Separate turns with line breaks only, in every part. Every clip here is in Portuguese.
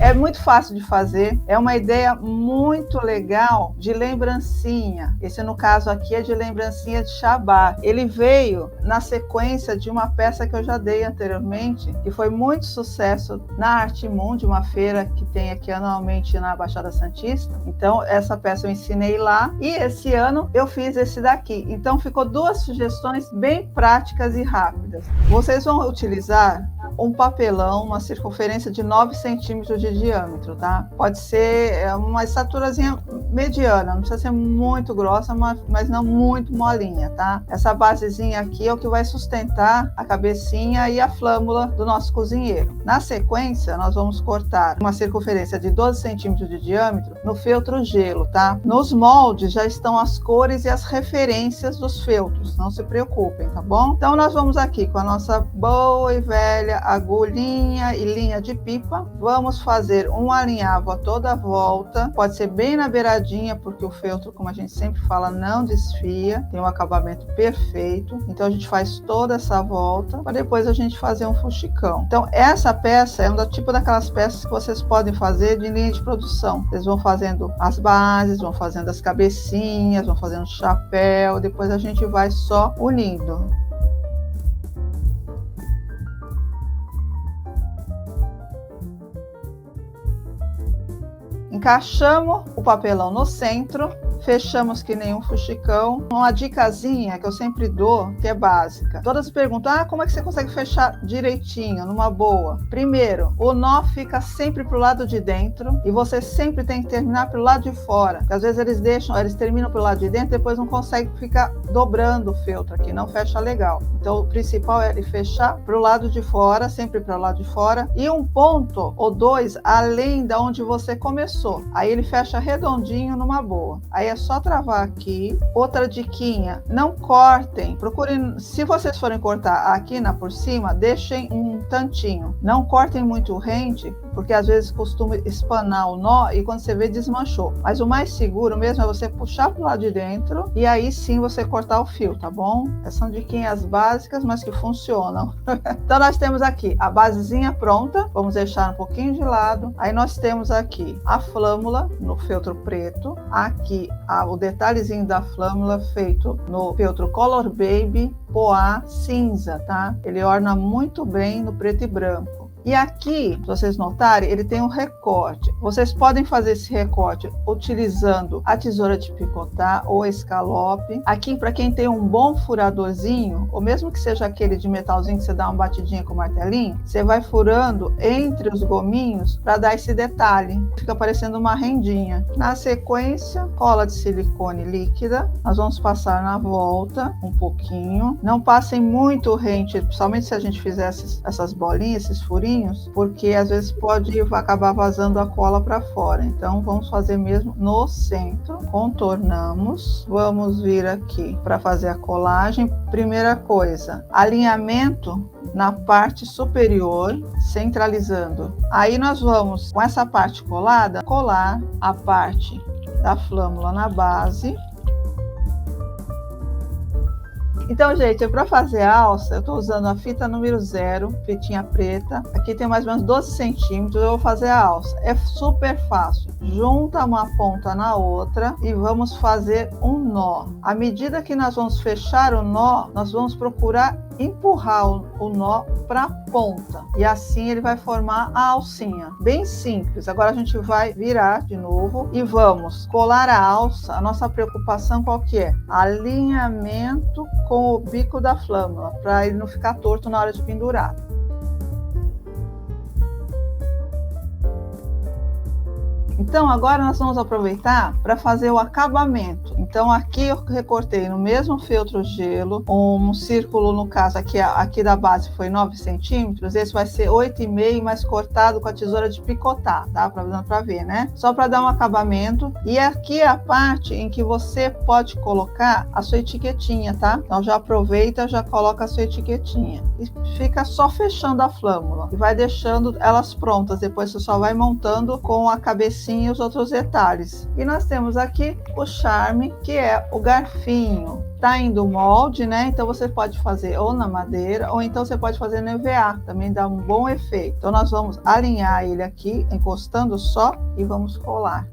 É muito fácil de fazer, é uma ideia muito legal de lembrancinha. Esse, no caso aqui, é de lembrancinha de Shabbat. Ele veio na sequência de uma peça que eu já dei anteriormente, que foi muito sucesso na Arte Mundi, uma feira que tem aqui anualmente na Baixada Santista. Então, essa peça eu ensinei lá, e esse ano eu fiz esse daqui. Então, ficou duas sugestões bem práticas e rápidas. Vocês vão utilizar um papelão, uma circunferência de 9 centímetros de diâmetro, tá? Pode ser uma estaturazinha mediana, não precisa ser muito grossa, mas não muito molinha, tá? Essa basezinha aqui é o que vai sustentar a cabecinha e a flâmula do nosso cozinheiro. Na sequência, nós vamos cortar uma circunferência de 12 centímetros de diâmetro no feltro gelo, tá? Nos moldes já estão as cores e as referências dos feltros, não se preocupem, tá bom? Então, nós vamos aqui com a nossa boa e velha agulhinha e linha de pipa, vamos fazer um alinhavo a toda a volta, pode ser bem na beiradinha, porque o feltro, como a gente sempre fala, não desfia, tem um acabamento perfeito. Então a gente faz toda essa volta, para depois a gente fazer um fuxicão. Então essa peça é um tipo daquelas peças que vocês podem fazer de linha de produção. Vocês vão fazendo as bases, vão fazendo as cabecinhas, vão fazendo o chapéu, depois a gente vai só unindo. Encaixamos o papelão no centro, fechamos que nem um fuxicão. Uma dicasinha que eu sempre dou, que é básica. Todas perguntam, como é que você consegue fechar direitinho, numa boa? Primeiro, o nó fica sempre pro lado de dentro e você sempre tem que terminar pelo lado de fora. Porque às vezes eles terminam pelo lado de dentro, depois não conseguem ficar dobrando o feltro aqui, não fecha legal. Então o principal é ele fechar pro lado de fora, sempre pro lado de fora, e um ponto ou dois além da onde você começou. Aí ele fecha redondinho numa boa. Aí é só travar aqui. Outra diquinha, não cortem. Procurem, se vocês forem cortar aqui por cima, deixem um tantinho. Não cortem muito rente, porque às vezes costuma espanar o nó e quando você vê desmanchou. Mas o mais seguro mesmo é você puxar pro lado de dentro e aí sim você cortar o fio, tá bom? Essas são diquinhas básicas, mas que funcionam. Então nós temos aqui a basezinha pronta. Vamos deixar um pouquinho de lado. Aí nós temos aqui a flâmula no feltro preto, aqui o detalhezinho da flâmula feito no feltro Color Baby Poá cinza, tá? Ele orna muito bem no preto e branco. E aqui, se vocês notarem, ele tem um recorte. Vocês podem fazer esse recorte utilizando a tesoura de picotar ou escalope. Aqui, para quem tem um bom furadorzinho, ou mesmo que seja aquele de metalzinho que você dá uma batidinha com o martelinho, você vai furando entre os gominhos para dar esse detalhe. Fica parecendo uma rendinha. Na sequência, cola de silicone líquida. Nós vamos passar na volta um pouquinho. Não passem muito rente, principalmente se a gente fizer essas bolinhas, esses furinhos, porque às vezes pode acabar vazando a cola para fora. Então vamos fazer mesmo no centro, contornamos, vamos vir aqui para fazer a colagem. Primeira coisa, alinhamento na parte superior, centralizando. Aí nós vamos, com essa parte colada, colar a parte da flâmula na base. Então, gente, para fazer a alça, eu estou usando a fita número 0, fitinha preta. Aqui tem mais ou menos 12 centímetros, eu vou fazer a alça. É super fácil. Junta uma ponta na outra e vamos fazer um nó. À medida que nós vamos fechar o nó, nós vamos procurar empurrar o nó para a ponta. E assim ele vai formar a alcinha. Bem simples. Agora a gente vai virar de novo e vamos colar a alça. A nossa preocupação qual que é? Alinhamento com o bico da flâmula, para ele não ficar torto na hora de pendurar. Então agora nós vamos aproveitar para fazer o acabamento. Então aqui eu recortei no mesmo feltro gelo um círculo, no caso aqui da base foi 9 centímetros, esse vai ser 8,5, mas cortado com a tesoura de picotar, tá? Para ver, né? Só para dar um acabamento. E aqui é a parte em que você pode colocar a sua etiquetinha, tá? Então já aproveita, já coloca a sua etiquetinha. E fica só fechando a flâmula e vai deixando elas prontas. Depois você só vai montando com a cabecinha e os outros detalhes. E nós temos aqui o charme que é o garfinho. Tá indo molde, né? Então você pode fazer ou na madeira, ou então você pode fazer no EVA, também dá um bom efeito. Então nós vamos alinhar ele aqui, encostando só, e vamos colar.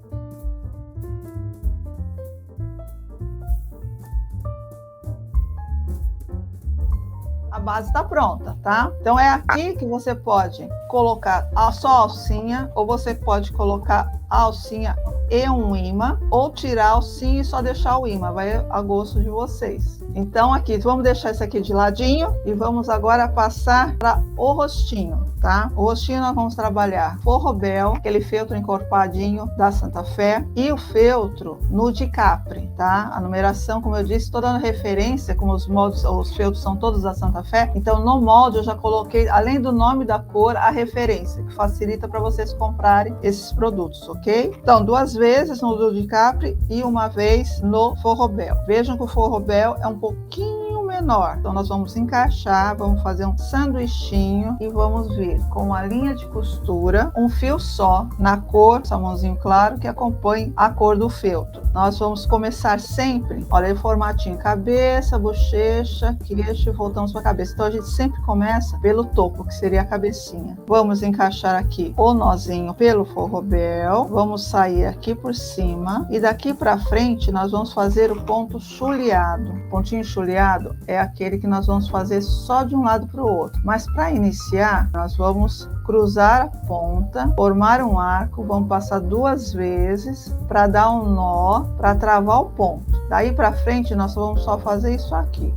A base está pronta, tá? Então é aqui que você pode colocar só a alcinha, ou você pode colocar a alcinha e um imã, ou tirar a alcinha e só deixar o imã, vai a gosto de vocês. Então aqui, vamos deixar isso aqui de ladinho e vamos agora passar para o rostinho, tá? O rostinho nós vamos trabalhar Forrobel, aquele feltro encorpadinho da Santa Fé, e o feltro Nude Capri, tá? A numeração, como eu disse, estou dando referência, como os moldes, os feltros são todos da Santa Fé, então no molde eu já coloquei, além do nome da cor, a referência, que facilita para vocês comprarem esses produtos, ok? Então, 2 vezes no Nude Capri e 1 vez no Forrobel. Vejam que o Forrobel é um pouquinho menor, então nós vamos encaixar, vamos fazer um sanduichinho e vamos vir com uma linha de costura, um fio só na cor, salmãozinho claro, que acompanhe a cor do feltro. Nós vamos começar sempre, olha aí o formatinho, cabeça, bochecha, queixo e voltamos para a cabeça. Então a gente sempre começa pelo topo, que seria a cabecinha. Vamos encaixar aqui o nozinho pelo forrobel, vamos sair aqui por cima e daqui para frente nós vamos fazer o ponto chuleado. O pontinho chuleado é aquele que nós vamos fazer só de um lado para o outro. Mas para iniciar, nós vamos cruzar a ponta, formar um arco, vamos passar 2 vezes para dar um nó, para travar o ponto. Daí para frente nós vamos só fazer isso aqui.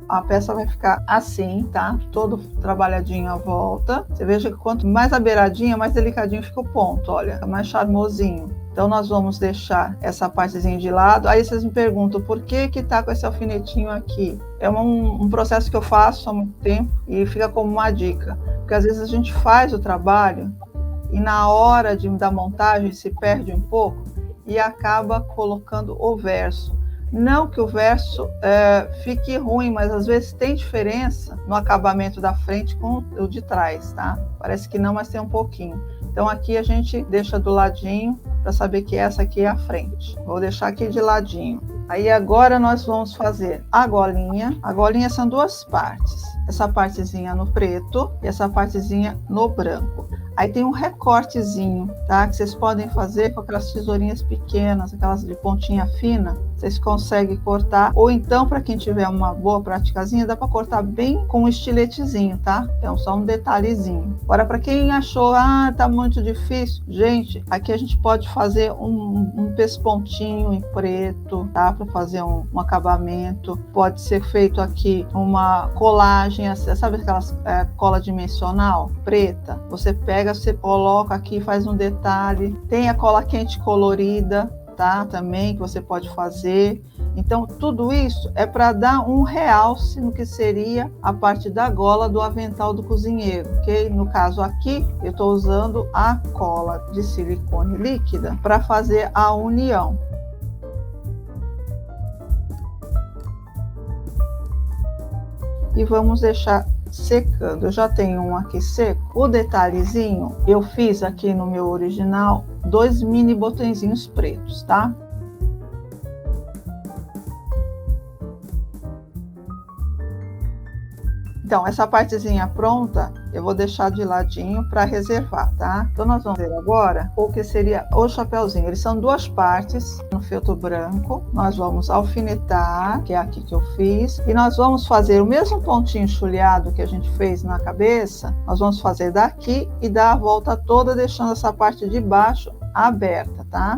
A peça vai ficar assim, tá? Todo trabalhadinho à volta. Você veja que quanto mais a beiradinha, mais delicadinho fica o ponto, olha, é mais charmosinho. Então nós vamos deixar essa partezinha de lado. Aí vocês me perguntam por que que tá com esse alfinetinho aqui? É um processo que eu faço há muito tempo e fica como uma dica. Porque às vezes a gente faz o trabalho e na hora da montagem se perde um pouco e acaba colocando o verso. Não que o verso fique ruim, mas às vezes tem diferença no acabamento da frente com o de trás, tá? Parece que não, mas tem um pouquinho. Então aqui a gente deixa do ladinho para saber que essa aqui é a frente. Vou deixar aqui de ladinho. Aí agora nós vamos fazer a golinha. A golinha são 2 partes. Essa partezinha no preto e essa partezinha no branco. Aí tem um recortezinho, tá? Que vocês podem fazer com aquelas tesourinhas pequenas, aquelas de pontinha fina. Vocês conseguem cortar. Ou então, para quem tiver uma boa praticazinha, dá para cortar bem com um estiletezinho, tá? É só um detalhezinho. Agora, para quem achou, tá muito difícil, gente, aqui a gente pode fazer um pespontinho em preto, tá? Para fazer um acabamento. Pode ser feito aqui uma colagem, sabe aquelas cola dimensional preta? Você pega, você coloca aqui, faz um detalhe. Tem a cola quente colorida, tá? Também que você pode fazer. Então, tudo isso é para dar um realce no que seria a parte da gola do avental do cozinheiro, ok? No caso aqui, eu estou usando a cola de silicone líquida para fazer a união. E vamos deixar secando. Eu já tenho um aqui seco. O detalhezinho, eu fiz aqui no meu original 2 mini botõezinhos pretos, tá? Então, essa partezinha pronta, eu vou deixar de ladinho para reservar, tá? Então, nós vamos ver agora o que seria o chapéuzinho. Eles são 2 partes no feltro branco. Nós vamos alfinetar, que é aqui que eu fiz. E nós vamos fazer o mesmo pontinho chuleado que a gente fez na cabeça. Nós vamos fazer daqui e dar a volta toda, deixando essa parte de baixo aberta, tá?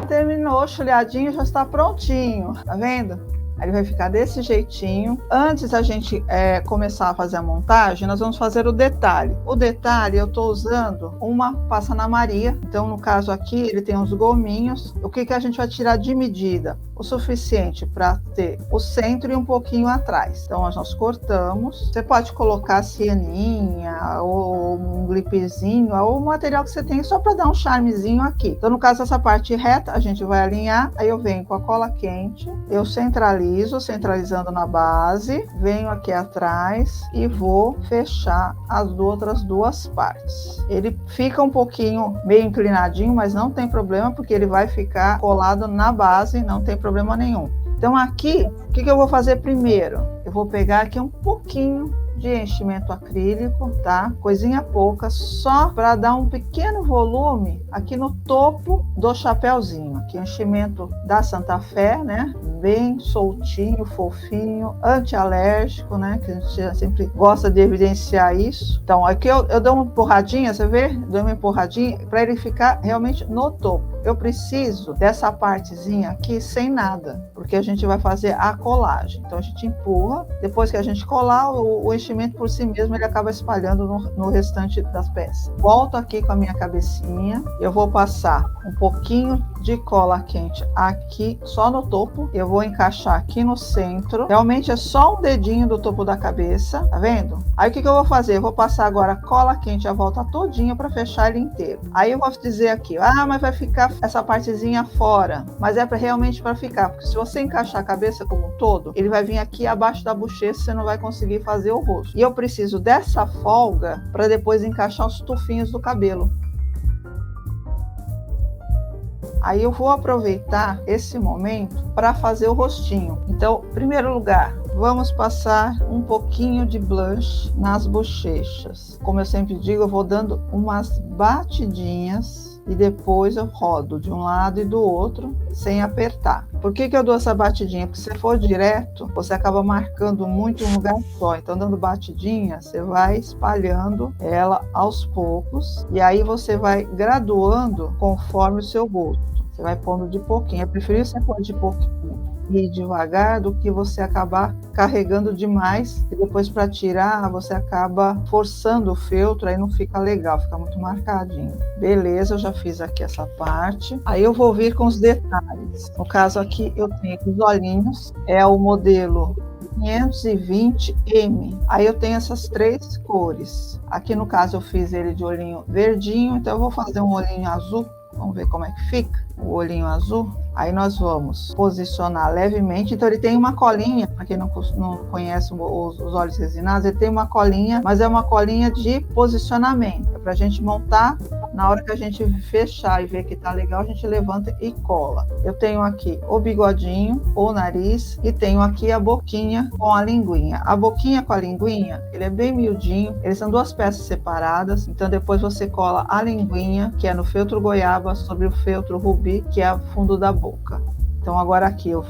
Terminou o chuleadinho, já está prontinho, tá vendo? Aí ele vai ficar desse jeitinho. Antes da gente começar a fazer a montagem, nós vamos fazer o detalhe. O detalhe eu estou usando uma passa na Maria. Então, no caso aqui, ele tem uns gominhos. O que a gente vai tirar de medida? O suficiente para ter o centro e um pouquinho atrás. Então, nós cortamos. Você pode colocar cianinha ou um glipezinho ou o material que você tem só para dar um charmezinho aqui. Então, no caso, essa parte reta, a gente vai alinhar. Aí eu venho com a cola quente, eu centralizo centralizo, centralizando na base, venho aqui atrás e vou fechar as outras duas partes. Ele fica um pouquinho meio inclinadinho, mas não tem problema, porque ele vai ficar colado na base, não tem problema nenhum. Então aqui, o que eu vou fazer primeiro? Eu vou pegar aqui um pouquinho de enchimento acrílico, tá? Coisinha pouca, só para dar um pequeno volume aqui no topo do chapéuzinho. Aqui o enchimento da Santa Fé, né? Bem soltinho, fofinho, antialérgico, né? Que a gente sempre gosta de evidenciar isso. Então aqui eu dou uma empurradinha, você vê? Dou uma empurradinha para ele ficar realmente no topo. Eu preciso dessa partezinha aqui sem nada, porque a gente vai fazer a colagem. Então a gente empurra, depois que a gente colar, o enchimento por si mesmo ele acaba espalhando no restante das peças. Volto aqui com a minha cabecinha, eu vou passar um pouquinho de cola quente aqui só no topo, eu vou encaixar aqui no centro, realmente é só um dedinho do topo da cabeça, tá vendo? Aí o que eu vou fazer? Eu vou passar agora cola quente a volta todinha para fechar ele inteiro. Aí eu vou dizer aqui, mas vai ficar essa partezinha fora, mas é realmente para ficar, porque se você encaixar a cabeça como um todo, ele vai vir aqui abaixo da bochecha, você não vai conseguir fazer o rosto. E eu preciso dessa folga para depois encaixar os tufinhos do cabelo. Aí eu vou aproveitar esse momento para fazer o rostinho. Então, em primeiro lugar, vamos passar um pouquinho de blush nas bochechas. Como eu sempre digo, eu vou dando umas batidinhas e depois eu rodo de um lado e do outro sem apertar. Por que eu dou essa batidinha? Porque se for direto, você acaba marcando muito um lugar só. Então, dando batidinha, você vai espalhando ela aos poucos e aí você vai graduando conforme o seu gosto. Você vai pondo de pouquinho. É preferível você pôr de pouquinho e devagar do que você acabar carregando demais e depois para tirar você acaba forçando o feltro, aí não fica legal, fica muito marcadinho. Beleza, eu já fiz aqui essa parte. Aí eu vou vir com os detalhes. No caso aqui eu tenho os olhinhos, é o modelo 520M. Aí eu tenho essas três cores. Aqui no caso eu fiz ele de olhinho verdinho, então eu vou fazer um olhinho azul. Vamos ver como é que fica o olhinho azul. Aí nós vamos posicionar levemente. Então ele tem uma colinha, para quem não conhece os olhos resinados, ele tem uma colinha, mas é uma colinha de posicionamento. É para a gente montar, na hora que a gente fechar e ver que tá legal, a gente levanta e cola. Eu tenho aqui o bigodinho, o nariz e tenho aqui a boquinha com a linguinha. A boquinha com a linguinha, ele é bem miudinho, eles são duas peças separadas, então depois você cola a linguinha, que é no feltro goiaba, sobre o feltro rubi, que é o fundo da boca. Então agora aqui eu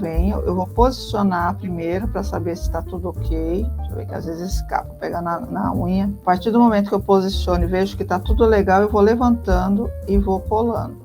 vou posicionar primeiro para saber se está tudo ok. Deixa eu ver que às vezes escapa, pegar na unha. A partir do momento que eu posiciono e vejo que está tudo legal, eu vou levantando e vou colando.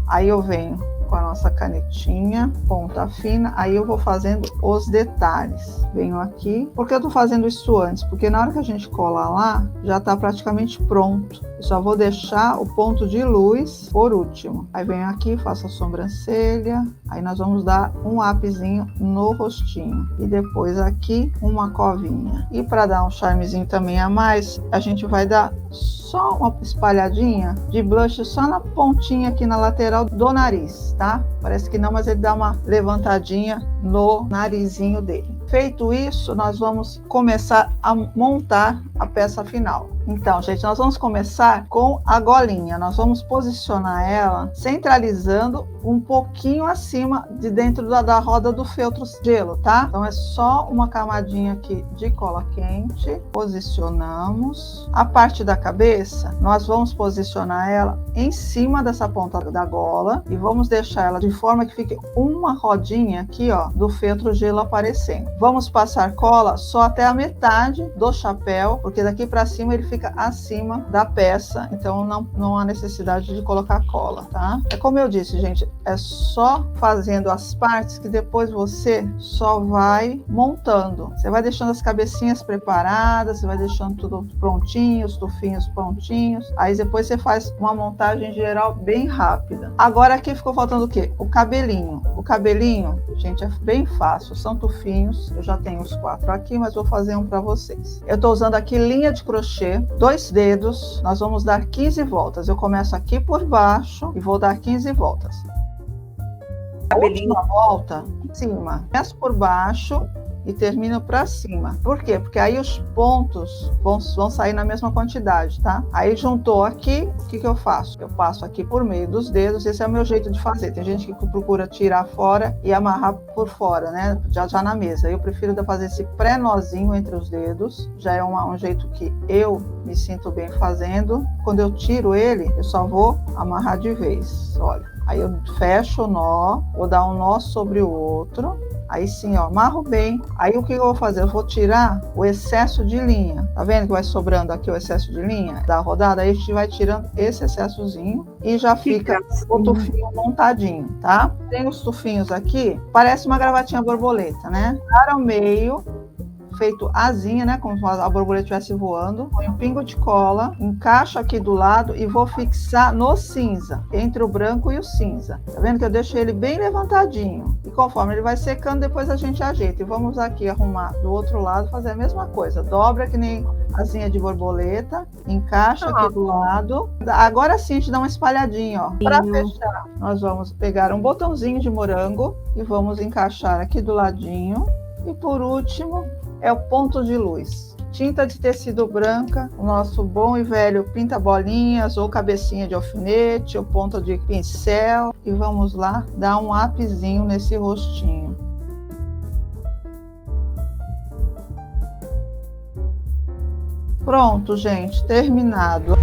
Aí eu venho com a nossa canetinha, ponta fina, aí eu vou fazendo os detalhes. Venho aqui, por que eu tô fazendo isso antes? Porque na hora que a gente colar lá, já tá praticamente pronto. Eu só vou deixar o ponto de luz por último. Aí venho aqui, faço a sobrancelha, aí nós vamos dar um ápicezinho no rostinho. E depois aqui, uma covinha. E para dar um charmezinho também a mais, a gente vai dar só uma espalhadinha de blush só na pontinha aqui na lateral do nariz, tá? Parece que não, mas ele dá uma levantadinha no narizinho dele. Feito isso, nós vamos começar a montar a peça final. Então, gente, nós vamos começar com a golinha. Nós vamos posicionar ela centralizando um pouquinho acima de dentro da roda do feltro gelo, tá? Então é só uma camadinha aqui de cola quente. Posicionamos. A parte da cabeça, nós vamos posicionar ela em cima dessa ponta da gola e vamos deixar ela de forma que fique uma rodinha aqui, ó, do feltro gelo aparecendo. Vamos passar cola só até a metade do chapéu, porque daqui para cima ele fica acima da peça, então não há necessidade de colocar cola, tá? É como eu disse, gente, é só fazendo as partes que depois você só vai montando. Você vai deixando as cabecinhas preparadas, você vai deixando tudo prontinho, os tufinhos prontinhos, aí depois você faz uma montagem geral bem rápida. Agora aqui ficou faltando o quê? O cabelinho. O cabelinho, gente, é bem fácil, são tufinhos, eu já tenho os 4 aqui, mas vou fazer um para vocês. Eu tô usando aqui linha de crochê, 2 dedos, nós vamos dar 15 voltas. Eu começo aqui por baixo e vou dar 15 voltas. A última volta, em cima, começo por baixo e termino para cima. Por quê? Porque aí os pontos vão sair na mesma quantidade, tá? Aí juntou aqui, o que eu faço? Eu passo aqui por meio dos dedos, esse é o meu jeito de fazer. Tem gente que procura tirar fora e amarrar por fora, né? Já na mesa. Eu prefiro fazer esse pré-nozinho entre os dedos, já é um jeito que eu me sinto bem fazendo. Quando eu tiro ele, eu só vou amarrar de vez, olha. Aí eu fecho o nó, vou dar um nó sobre o outro. Aí sim, ó, amarro bem. Aí o que eu vou fazer? Eu vou tirar o excesso de linha. Tá vendo que vai sobrando aqui o excesso de linha da rodada? Aí a gente vai tirando esse excessozinho e já fica o tufinho montadinho, tá? Tem os tufinhos aqui, parece uma gravatinha borboleta, né? Para o meio, feito asinha, né? Como se a borboleta estivesse voando. Põe um pingo de cola, encaixo aqui do lado e vou fixar no cinza, entre o branco e o cinza. Tá vendo que eu deixo ele bem levantadinho? E conforme ele vai secando, depois a gente ajeita. E vamos aqui arrumar do outro lado, fazer a mesma coisa. Dobra que nem asinha de borboleta, encaixa aqui do lado. Agora sim a gente dá uma espalhadinha, ó. Para fechar, nós vamos pegar um botãozinho de morango e vamos encaixar aqui do ladinho. E por último, é o ponto de luz. Tinta de tecido branca, o nosso bom e velho pinta-bolinhas ou cabecinha de alfinete ou ponta de pincel. E vamos lá dar um ápicezinho nesse rostinho. Pronto, gente, terminado.